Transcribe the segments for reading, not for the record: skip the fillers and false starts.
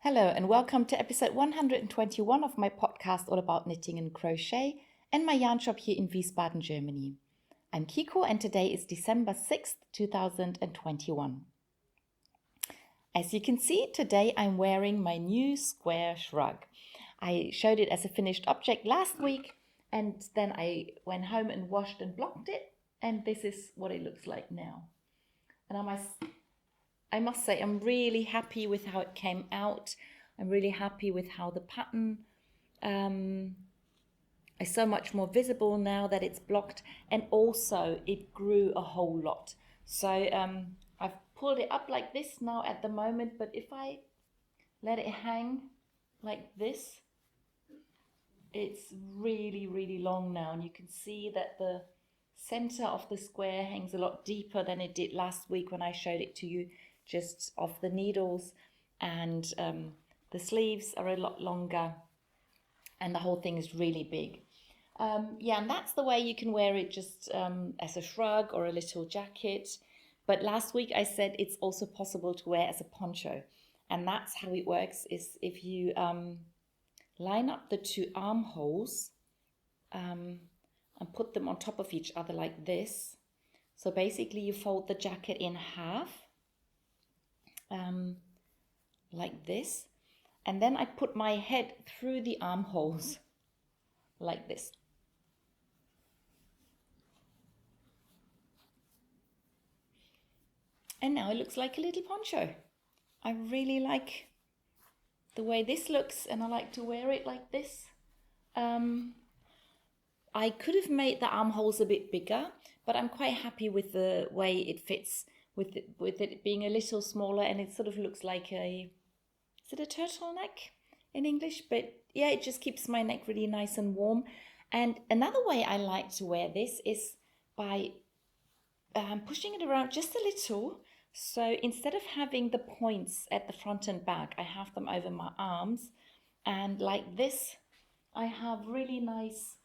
Hello and welcome to episode 121 of my podcast all about knitting and crochet and my yarn shop here in Wiesbaden, Germany. I'm Kiko and today is December 6th, 2021. As you can see, today I'm wearing my new square shrug. I showed it as a finished object last week and then I went home and washed and blocked it, and this is what it looks like now. And I must say I'm really happy with how it came out. I'm really happy with how the pattern is so much more visible now that it's blocked, and also it grew a whole lot. So I've pulled it up like this now at the moment, but if I let it hang like this, it's really long now, and you can see that the center of the square hangs a lot deeper than it did last week when I showed it to you just off the needles, and the sleeves are a lot longer and the whole thing is really big. And that's the way you can wear it, just as a shrug or a little jacket. But last week I said it's also possible to wear as a poncho, and that's how it works. Is if you line up the two armholes and put them on top of each other like this. So basically you fold the jacket in half like this, and then I put my head through the armholes like this. And now it looks like a little poncho. I really like the way this looks, and I like to wear it like this. I could have made the armholes a bit bigger, but I'm quite happy with the way it fits, with it being a little smaller, and it sort of looks like is it a turtleneck in English? But yeah, it just keeps my neck really nice and warm. And another way I like to wear this is by pushing it around just a little. So instead of having the points at the front and back, I have them over my arms, and like this I have really nice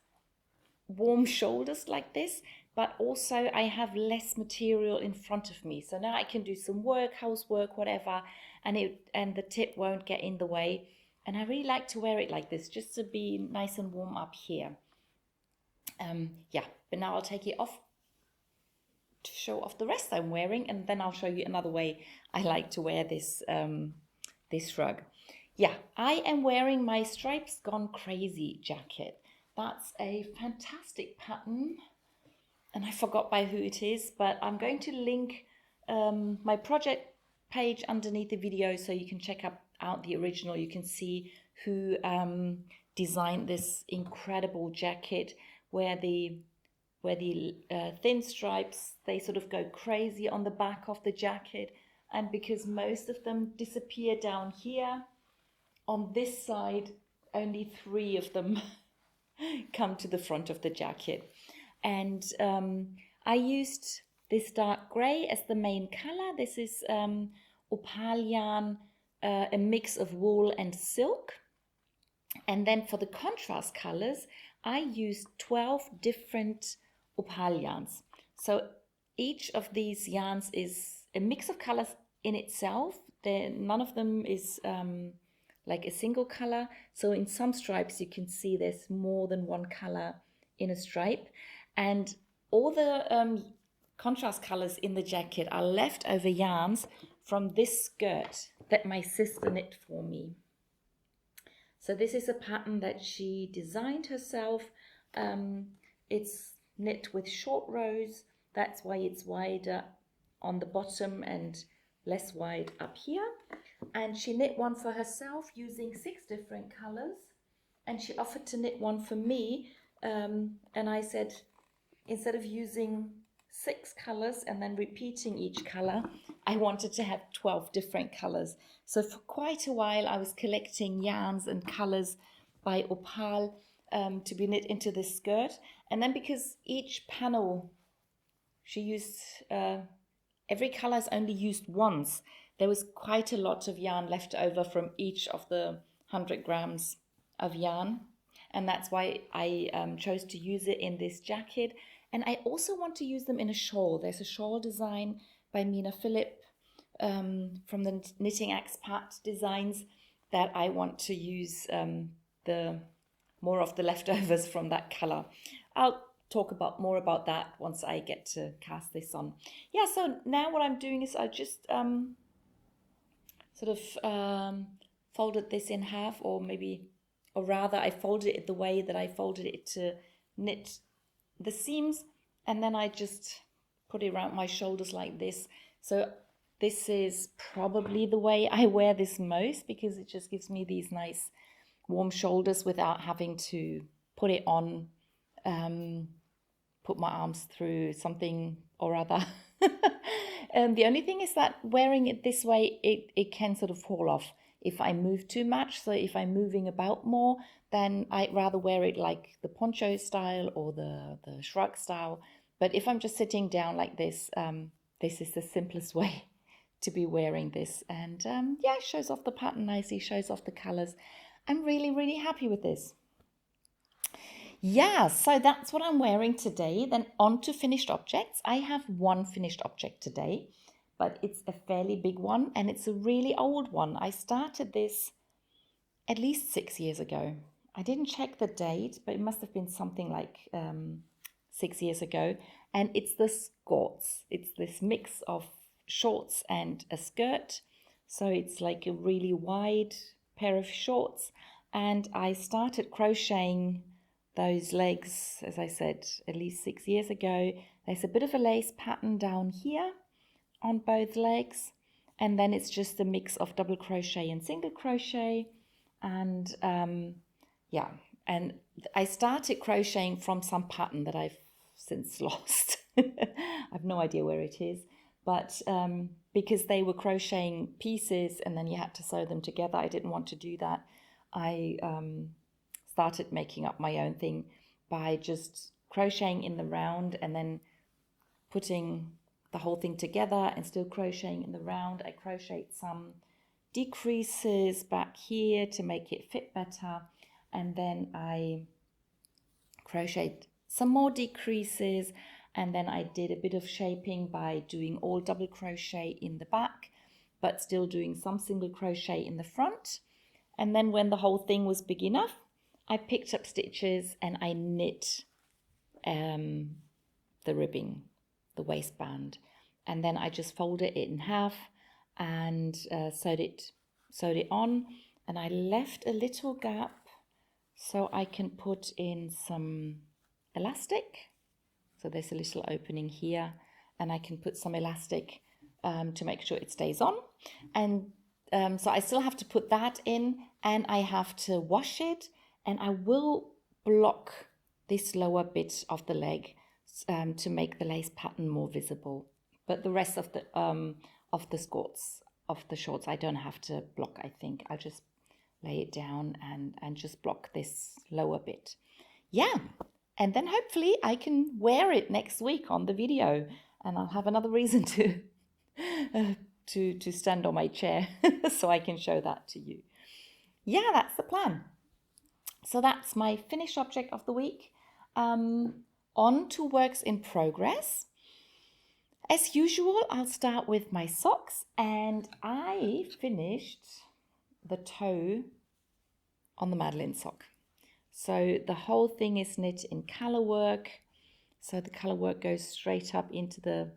warm shoulders like this, but also I have less material in front of me. So now I can do some work, housework, whatever, and the tip won't get in the way. And I really like to wear it like this, just to be nice and warm up here. But now I'll take it off to show off the rest I'm wearing, and then I'll show you another way I like to wear this this rug. Yeah, I am wearing my Stripes Gone Crazy jacket. That's a fantastic pattern, and I forgot by who it is, but I'm going to link my project page underneath the video so you can check out the original. You can see who designed this incredible jacket where the thin stripes, they sort of go crazy on the back of the jacket, and because most of them disappear down here, on this side only 3 of them come to the front of the jacket. And I used this dark grey as the main color. This is opal yarn, a mix of wool and silk. And then for the contrast colors, I used 12 different opal yarns. So each of these yarns is a mix of colors in itself. None of them is like a single color. So in some stripes you can see there's more than one color in a stripe, and all the contrast colors in the jacket are leftover yarns from this skirt that my sister knit for me. So this is a pattern that she designed herself. It's knit with short rows, that's why it's wider on the bottom and less wide up here. And she knit one for herself using 6 different colors, and she offered to knit one for me, and I said instead of using 6 colors and then repeating each color, I wanted to have 12 different colors. So for quite a while I was collecting yarns and colors by opal to be knit into this skirt, and then because each panel she used every color is only used once, there was quite a lot of yarn left over from each of the 100 grams of yarn, and that's why I chose to use it in this jacket. And I also want to use them in a shawl. There's a shawl design by Mina Phillip from the Knitting Expat Designs, that I want to use the more of the leftovers from that color. I'll talk more about that once I get to cast this on. Yeah, so now what I'm doing is I just folded this in half, or rather I folded it the way that I folded it to knit the seams, and then I just put it around my shoulders like this. So this is probably the way I wear this most, because it just gives me these nice warm shoulders without having to put it on, put my arms through something or other. And the only thing is that wearing it this way, it can sort of fall off if I move too much. So if I'm moving about more, then I'd rather wear it like the poncho style or the shrug style. But if I'm just sitting down like this, this is the simplest way to be wearing this. And yeah, it shows off the pattern nicely, shows off the colors. I'm really, really happy with this. Yeah, so that's what I'm wearing today. Then on to finished objects. I have one finished object today, but it's a fairly big one, and it's a really old one. I started this at least 6 years ago. I didn't check the date, but it must have been something like 6 years ago. And it's the Skorts. It's this mix of shorts and a skirt. So it's like a really wide pair of shorts. And I started crocheting those legs, as I said, at least 6 years ago. There's a bit of a lace pattern down here on both legs, and then it's just a mix of double crochet and single crochet. And yeah, and I started crocheting from some pattern that I've since lost. I have no idea where it is, but because they were crocheting pieces and then you had to sew them together, I didn't want to do that. I started making up my own thing by just crocheting in the round and then putting the whole thing together and still crocheting in the round. I crocheted some decreases back here to make it fit better, and then I crocheted some more decreases, and then I did a bit of shaping by doing all double crochet in the back but still doing some single crochet in the front. And then when the whole thing was big enough, I picked up stitches and I knit the ribbing, the waistband, and then I just folded it in half and sewed it on, and I left a little gap so I can put in some elastic. So there's a little opening here, and I can put some elastic to make sure it stays on. And so I still have to put that in, and I have to wash it, and I will block this lower bit of the leg to make the lace pattern more visible. But the rest of the skirts, of the shorts, I don't have to block, I think. I'll just lay it down and just block this lower bit. Yeah, and then hopefully I can wear it next week on the video, and I'll have another reason to stand on my chair so I can show that to you. Yeah, that's the plan. So that's my finished object of the week. On to works in progress. As usual, I'll start with my socks, and I finished the toe on the Madeline sock. So the whole thing is knit in color work. So the color work goes straight up into the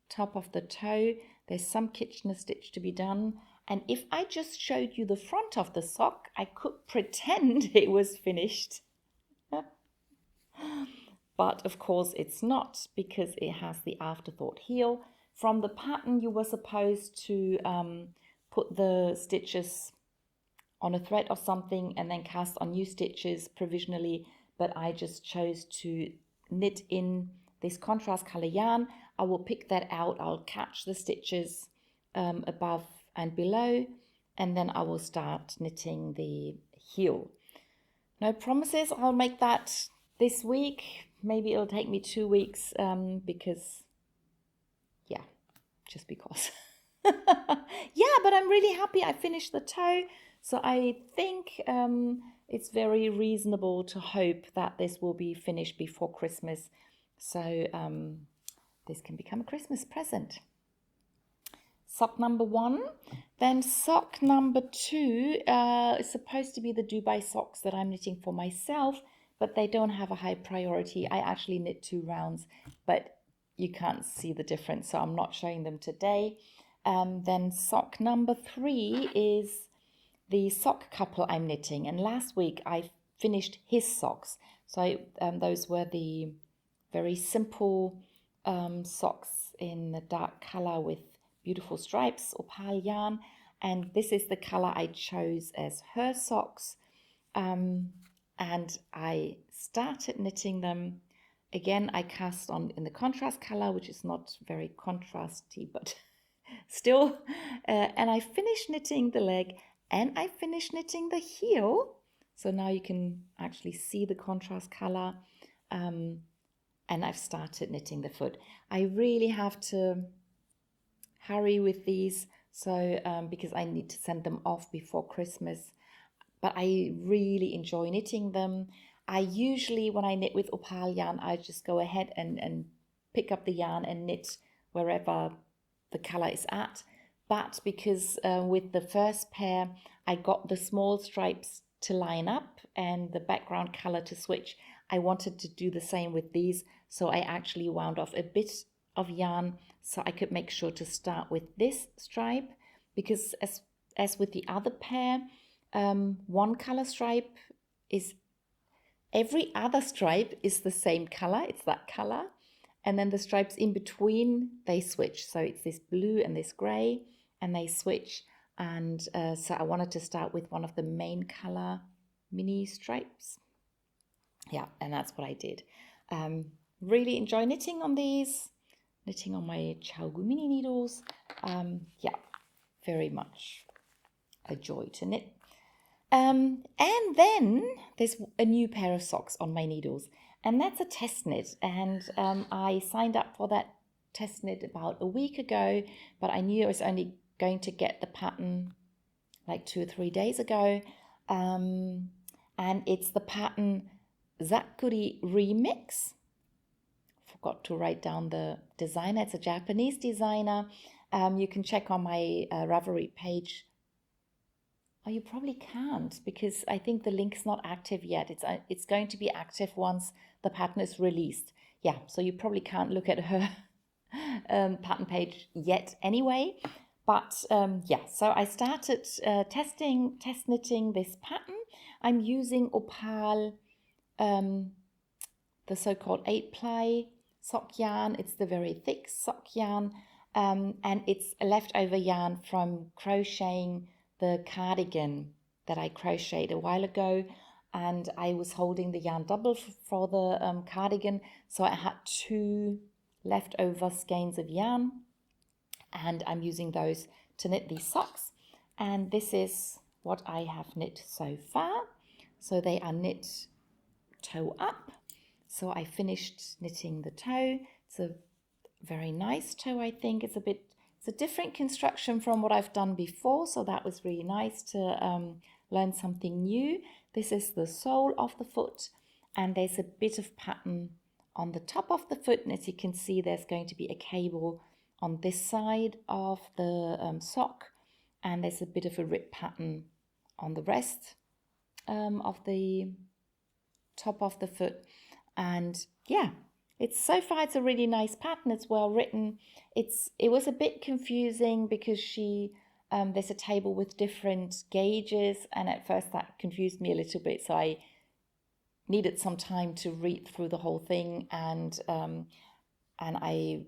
top of the toe. There's some Kitchener stitch to be done. And if I just showed you the front of the sock, I could pretend it was finished. But of course it's not, because it has the afterthought heel. From the pattern, you were supposed to put the stitches on a thread or something and then cast on new stitches provisionally, but I just chose to knit in this contrast color yarn. I will pick that out. I'll catch the stitches above and below, and then I will start knitting the heel. No promises I'll make that this week. Maybe it'll take me 2 weeks because, yeah, just because. Yeah, but I'm really happy I finished the toe. So I think it's very reasonable to hope that this will be finished before Christmas. So this can become a Christmas present. sock number 1. Then sock number 2 is supposed to be the Dubai socks that I'm knitting for myself, but they don't have a high priority. I actually knit 2 rounds, but you can't see the difference, so I'm not showing them today. Then sock number 3 is the sock couple I'm knitting, and last week I finished his socks. So those were the very simple socks in a dark color with beautiful stripes, opal yarn, and this is the color I chose as her socks. And I started knitting them. Again, I cast on in the contrast color, which is not very contrasty, but still. And I finished knitting the leg and I finished knitting the heel. So now you can actually see the contrast color. And I've started knitting the foot. I really have to hurry with these, so because I need to send them off before Christmas. But I really enjoy knitting them. I usually, when I knit with opal yarn, I just go ahead and pick up the yarn and knit wherever the color is at. But because with the first pair, I got the small stripes to line up and the background color to switch, I wanted to do the same with these. So I actually wound off a bit of yarn so I could make sure to start with this stripe, because as with the other pair, one color stripe is, every other stripe is the same color, it's that color, and then the stripes in between, they switch. So it's this blue and this gray, and they switch. And so I wanted to start with one of the main color mini stripes. Yeah, and that's what I did. Really enjoy knitting on these, knitting on my chiaogoo mini needles. Yeah, very much a joy to knit. And then there's a new pair of socks on my needles, and that's a test knit. And I signed up for that test knit about a week ago, but I knew I was only going to get the pattern like 2 or 3 days ago. And it's the pattern Zakkuri Remix. Forgot to write down the designer. It's a Japanese designer. You can check on my Ravelry page. Oh, you probably can't, because I think the link's not active yet. It's going to be active once the pattern is released. Yeah, so you probably can't look at her pattern page yet anyway. But yeah, so I started test knitting this pattern. I'm using opal, the so-called 8-ply sock yarn. It's the very thick sock yarn, and it's a leftover yarn from crocheting the cardigan that I crocheted a while ago, and I was holding the yarn double for the cardigan, so I had 2 leftover skeins of yarn, and I'm using those to knit these socks. And this is what I have knit so far. So they are knit toe up. So I finished knitting the toe. It's a very nice toe, I think. It's a different construction from what I've done before, so that was really nice to learn something new. This is the sole of the foot, and there's a bit of pattern on the top of the foot, and as you can see, there's going to be a cable on this side of the sock, and there's a bit of a rib pattern on the rest of the top of the foot. And yeah, it's a really nice pattern. It's well written. It was a bit confusing because there's a table with different gauges, and at first that confused me a little bit, so I needed some time to read through the whole thing, and I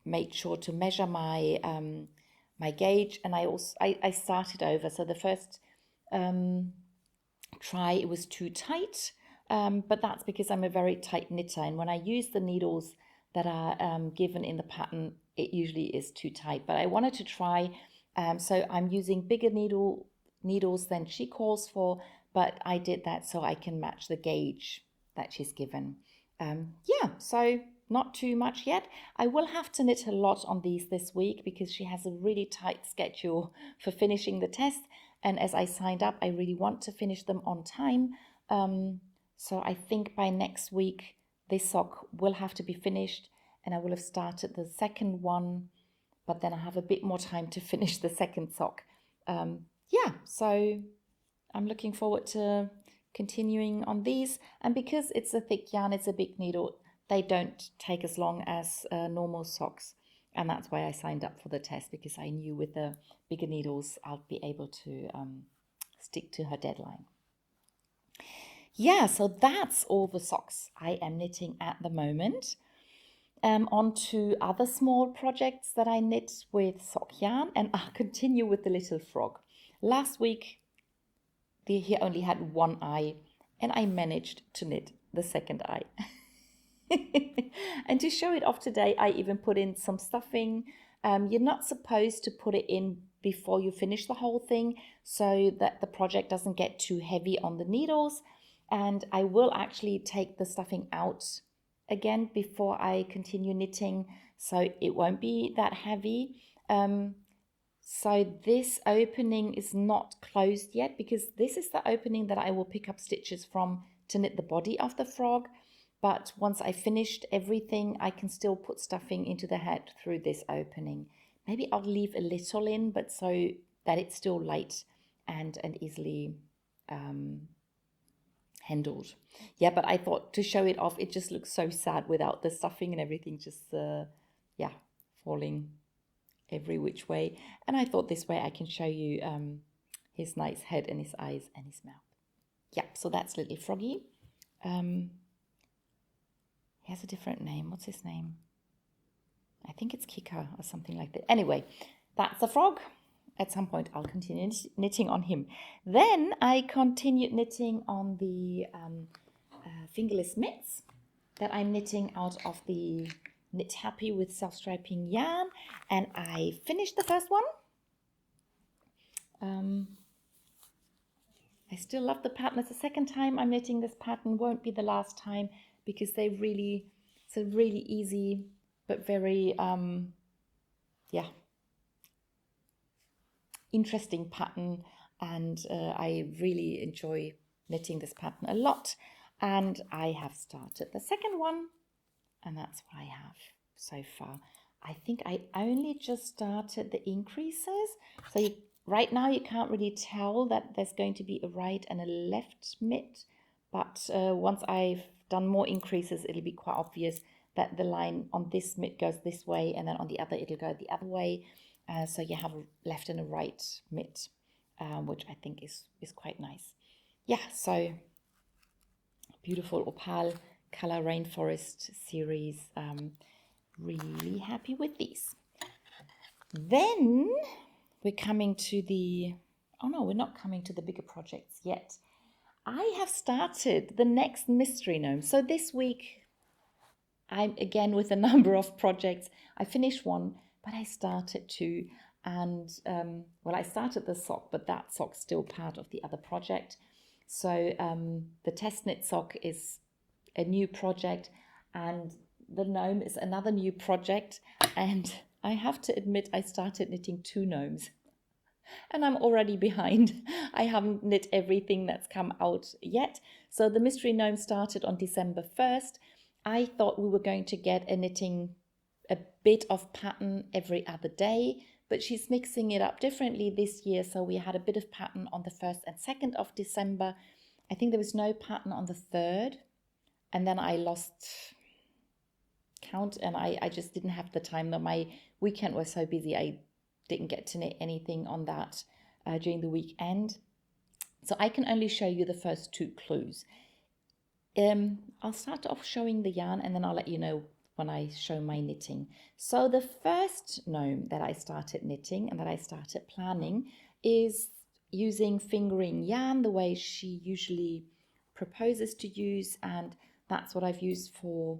made sure to measure my my gauge, and I started over. So the first try, it was too tight, but that's because I'm a very tight knitter, and when I use the needles that are given in the pattern, it usually is too tight. But I wanted to try, so I'm using bigger needles than she calls for, but I did that so I can match the gauge that she's given. Yeah, so not too much yet. I will have to knit a lot on these this week because she has a really tight schedule for finishing the test, and as I signed up, I really want to finish them on time. So I think by next week this sock will have to be finished, and I will have started the second one but then I have a bit more time to finish the second sock. Yeah, so I'm looking forward to continuing on these. And because it's a thick yarn, it's a big needle, they don't take as long as normal socks. And that's why I signed up for the test, because I knew with the bigger needles, I'll be able to stick to her deadline. Yeah, so that's all the socks I am knitting at the moment. On to other small projects that I knit with sock yarn, and I'll continue with the little frog. Last week, he only had one eye, and I managed to knit the second eye. And to show it off today, I even put in some stuffing. You're not supposed to put it in before you finish the whole thing, so that the project doesn't get too heavy on the needles. And I will actually take the stuffing out again before I continue knitting, so it won't be that heavy. So this opening is not closed yet, because this is the opening that I will pick up stitches from to knit the body of the frog. But once I finished everything, I can still put stuffing into the head through this opening. Maybe I'll leave a little in, but so that it's still light and easily handled. Yeah, but I thought to show it off, it just looks so sad without the stuffing and everything just, yeah, falling every which way. And I thought this way I can show you his nice head and his eyes and his mouth. Yeah, so that's little froggy. He has a different name. What's his name? I think it's Kiko or something like that. Anyway, that's a frog. At some point, I'll continue knitting on him. Then I continued knitting on the fingerless mitts that I'm knitting out of the Knit Happy with self-striping yarn. And I finished the first one. I still love the pattern. It's the second time I'm knitting this pattern. Won't be the last time, because it's a really easy but very, yeah, interesting pattern, and I really enjoy knitting this pattern a lot. And I have started the second one, and that's what I have so far. I think I only just started the increases, so right now you can't really tell that there's going to be a right and a left mitt, but once I've done more increases, it'll be quite obvious that the line on this mitt goes this way, and then on the other it'll go the other way. So you have a left and a right mitt, which I think is quite nice. Yeah, so beautiful opal color rainforest series. Really happy with these. Then we're coming to the, oh no, we're not coming to the bigger projects yet. I have started the next mystery gnome. So this week I'm again with a number of projects. I finished one, but I started two, and well, I started the sock, but that sock's still part of the other project. So the test knit sock is a new project, and the gnome is another new project. And I have to admit, I started knitting two gnomes, and I'm already behind. I haven't knit everything that's come out yet. So the mystery gnome started on December 1st. I thought we were going to get a bit of pattern every other day, but she's mixing it up differently this year. So we had a bit of pattern on the 1st and 2nd of December. I think there was no pattern on the 3rd, and then I lost count, and I just didn't have the time. My weekend was so busy, I didn't get to knit anything on that during the weekend. So I can only show you the first two clues. I'll start off showing the yarn, and then I'll let you know when I show my knitting. So the first gnome that I started knitting and that I started planning is using fingering yarn the way she usually proposes to use, and that's what I've used for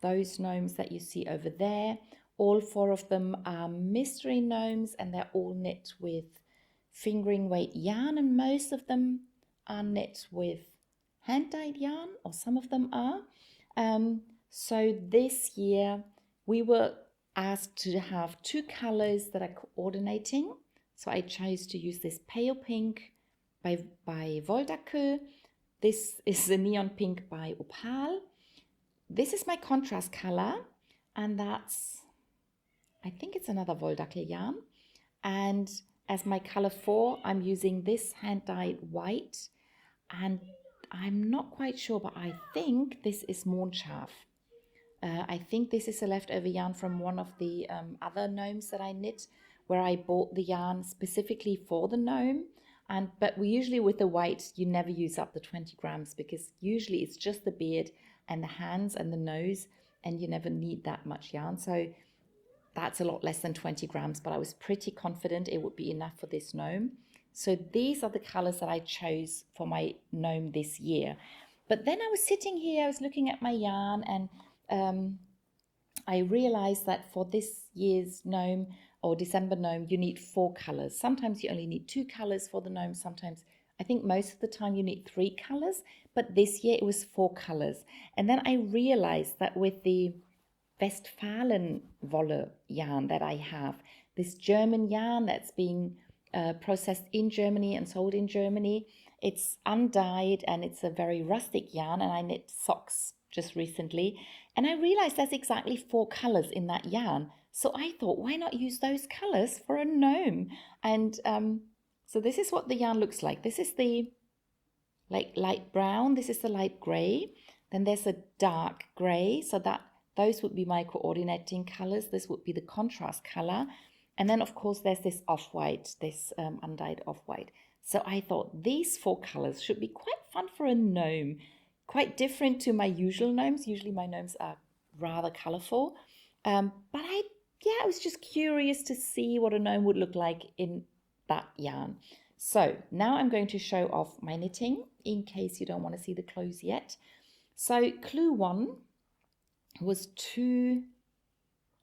those gnomes that you see over there. All four of them are mystery gnomes, and they're all knit with fingering weight yarn, and most of them are knit with hand-dyed yarn, or some of them are. So this year we were asked to have two colors that are coordinating. So I chose to use this pale pink by Wolldackel. This is the neon pink by Opal. This is my contrast color, and that's I think it's another Wolldackel yarn. And as my color 4, I'm using this hand-dyed white. And I'm not quite sure, but I think this is Mondschaf. I think this is a leftover yarn from one of the other gnomes that I knit, where I bought the yarn specifically for the gnome. But we usually, with the white, you never use up the 20 grams, because usually it's just the beard and the hands and the nose, and you never need that much yarn. So that's a lot less than 20 grams, but I was pretty confident it would be enough for this gnome. So these are the colors that I chose for my gnome this year. But then I was sitting here, I was looking at my yarn, and I realized that for this year's gnome or December gnome, you need 4 colors. Sometimes you only need 2 colors for the gnome. Sometimes, I think most of the time you need 3 colors, but this year it was 4 colors. And then I realized that with the Westfalenwolle yarn that I have, this German yarn that's being processed in Germany and sold in Germany, it's undyed and it's a very rustic yarn, and I knit socks just recently, and I realized there's exactly 4 colors in that yarn. So I thought, why not use those colors for a gnome? And so this is what the yarn looks like. This is the light brown, this is the light gray, then there's a dark gray, so that those would be my coordinating colors. This would be the contrast color. And then of course there's this off-white, this undyed off-white. So I thought these 4 colors should be quite fun for a gnome. Quite different to my usual gnomes. Usually my gnomes are rather colorful. But I was just curious to see what a gnome would look like in that yarn. So now I'm going to show off my knitting in case you don't want to see the clothes yet. So clue 1 was 2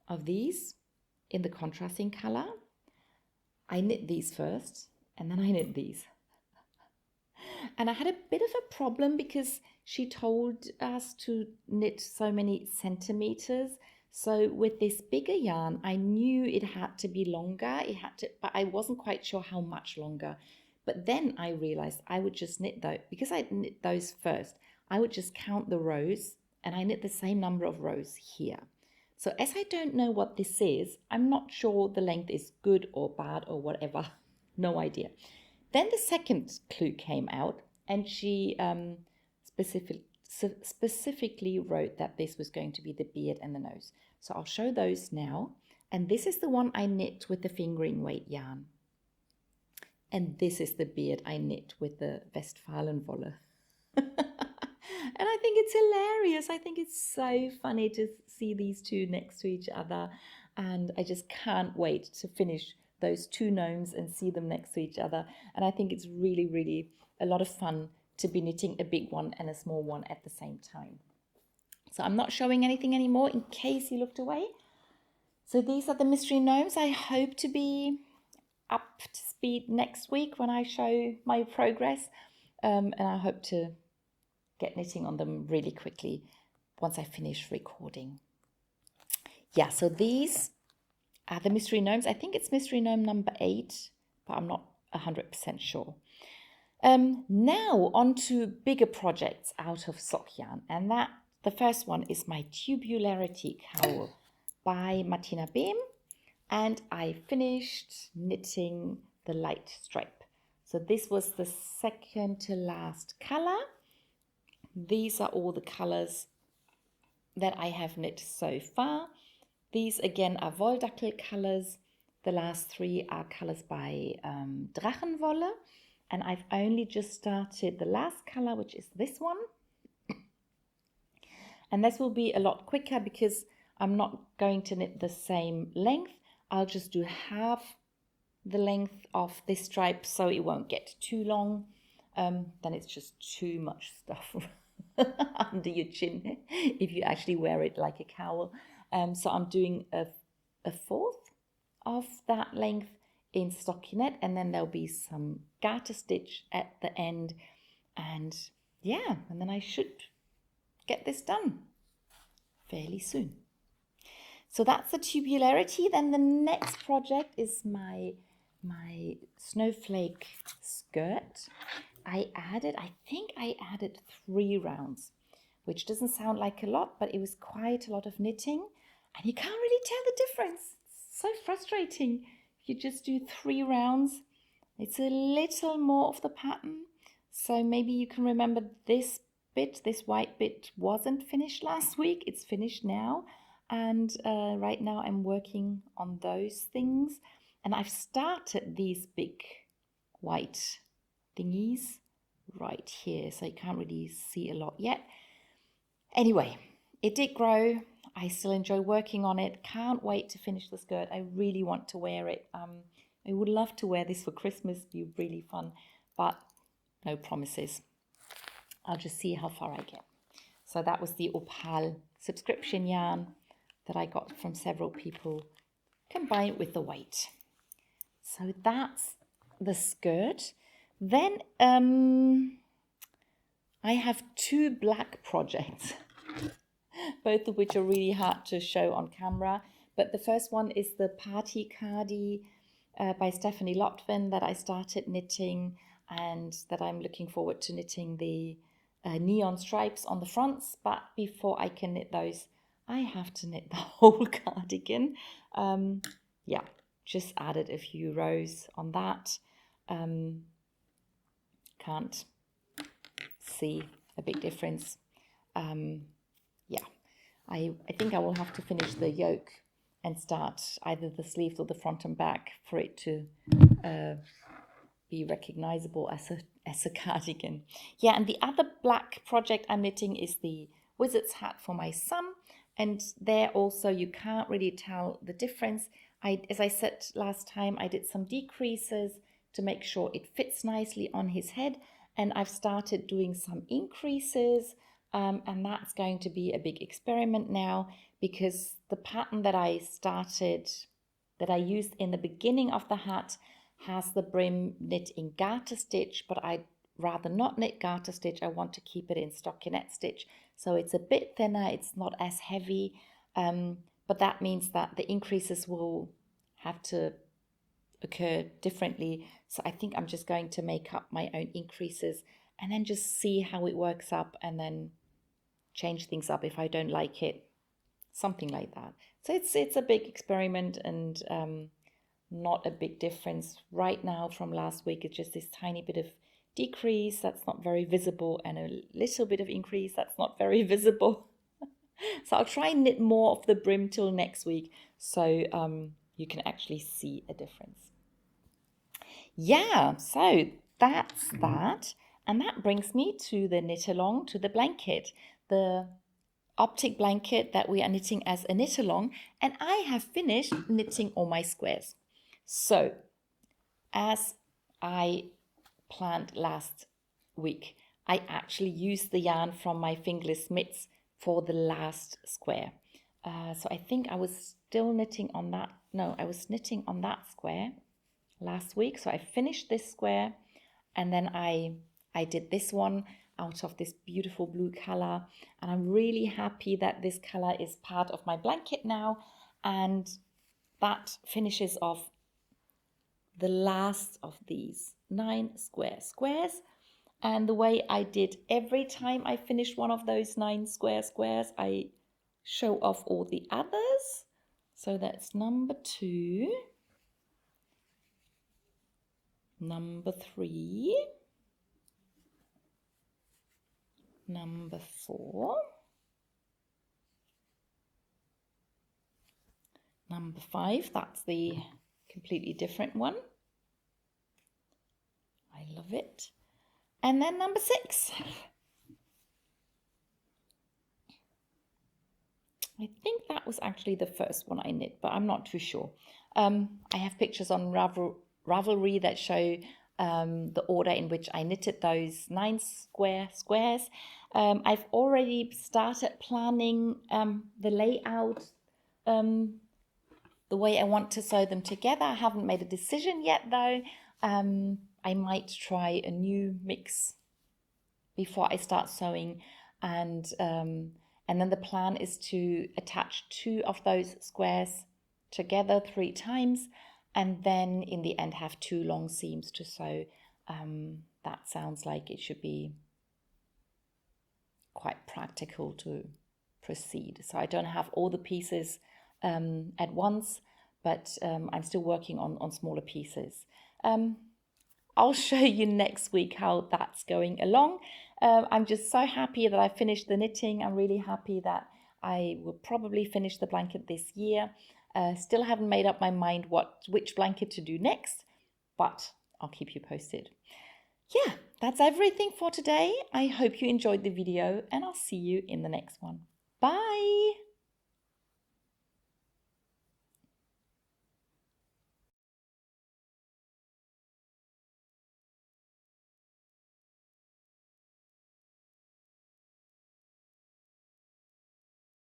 of these in the contrasting color. I knit these first and then I knit these. And I had a bit of a problem because she told us to knit so many centimeters. So with this bigger yarn, I knew it had to be longer. But I wasn't quite sure how much longer. But then I realized I would just knit those, because I knit those first, I would just count the rows, and I knit the same number of rows here. So as I don't know what this is, I'm not sure the length is good or bad or whatever. No idea. Then the second clue came out, and she specifically wrote that this was going to be the beard and the nose. So I'll show those now. And this is the one I knit with the fingering weight yarn. And this is the beard I knit with the Westfalenwolle. And I think it's hilarious. I think it's so funny to see these two next to each other. And I just can't wait to finish those 2 gnomes and see them next to each other. And I think it's really, really a lot of fun to be knitting a big one and a small one at the same time. So I'm not showing anything anymore in case you looked away. So these are the mystery gnomes. I hope to be up to speed next week when I show my progress. And I hope to get knitting on them really quickly once I finish recording. Yeah, so these are the mystery gnomes. I think it's mystery gnome number 8, but I'm not 100% sure. Now on to bigger projects out of sock yarn, and the first one is my Tubularity cowl by Martina Behm, and I finished knitting the light stripe. So this was the second to last color. These are all the colors that I have knit so far. These again are Wolldackel colors. The last 3 are colors by Drachenwolle. And I've only just started the last color, which is this one. And this will be a lot quicker because I'm not going to knit the same length. I'll just do half the length of this stripe so it won't get too long. Then it's just too much stuff under your chin if you actually wear it like a cowl. So I'm doing a fourth of that length in stockinette, and then there'll be some garter stitch at the end, and yeah, and then I should get this done fairly soon. So that's the Tubularity. Then the next project is my Snowflake Skirt. I think I added 3 rounds, which doesn't sound like a lot, but it was quite a lot of knitting, and you can't really tell the difference. It's so frustrating. You just do 3 rounds. It's a little more of the pattern. So maybe you can remember this bit, this white bit wasn't finished last week. It's finished now. And right now I'm working on those things. And I've started these big white thingies right here. So you can't really see a lot yet. Anyway, it did grow. I still enjoy working on it. Can't wait to finish the skirt. I really want to wear it. I would love to wear this for Christmas. It'd be really fun, but no promises. I'll just see how far I get. So that was the Opal subscription yarn that I got from several people, combined with the weight. So that's the skirt. Then I have 2 black projects, both of which are really hard to show on camera. But the first one is the Party Cardi by Stephanie Lotvin that I started knitting, and that I'm looking forward to knitting the neon stripes on the fronts. But before I can knit those, I have to knit the whole cardigan. Yeah, just added a few rows on that. Can't see a big difference. Yeah, I think I will have to finish the yoke and start either the sleeves or the front and back for it to be recognizable as a cardigan. Yeah, and the other black project I'm knitting is the wizard's hat for my son, and there also you can't really tell the difference. As I said last time, I did some decreases to make sure it fits nicely on his head, and I've started doing some increases, and that's going to be a big experiment now, because the pattern that I used in the beginning of the hat has the brim knit in garter stitch, but I'd rather not knit garter stitch. I want to keep it in stockinette stitch, so it's a bit thinner, it's not as heavy, but that means that the increases will have to occur differently. So I think I'm just going to make up my own increases and then just see how it works up, and then change things up if I don't like it, something like that. So it's a big experiment, and not a big difference right now from last week. It's just this tiny bit of decrease that's not very visible, and a little bit of increase that's not very visible. So I'll try and knit more of the brim till next week, so you can actually see a difference. Yeah, so that's that. And that brings me to the knit along, to the blanket, the Optic Blanket that we are knitting as a knit along. And I have finished knitting all my squares. So, as I planned last week, I actually used the yarn from my fingerless mitts for the last square. So I think I was still knitting on that. No, I was knitting on that square last week. So I finished this square, and then I did this one out of this beautiful blue color, and I'm really happy that this color is part of my blanket now, and that finishes off the last of these 9 squares. And the way I did every time I finished one of those 9 squares, I show off all the others. So that's number 2, number 3, number 4, number 5, that's the completely different one. I love it. And then number 6. I think that was actually the first one I knit, but I'm not too sure. I have pictures on Ravelry that show the order in which I knitted those 9 squares. I've already started planning the layout, the way I want to sew them together. I haven't made a decision yet though. I might try a new mix before I start sewing, and then the plan is to attach 2 of those squares together 3 times, and then in the end have 2 long seams to sew. That sounds like it should be quite practical to proceed. So I don't have all the pieces at once, but I'm still working on smaller pieces. I'll show you next week how that's going along. I'm just so happy that I finished the knitting. I'm really happy that I will probably finish the blanket this year. Still haven't made up my mind which blanket to do next, but I'll keep you posted. Yeah, that's everything for today. I hope you enjoyed the video, and I'll see you in the next one. Bye!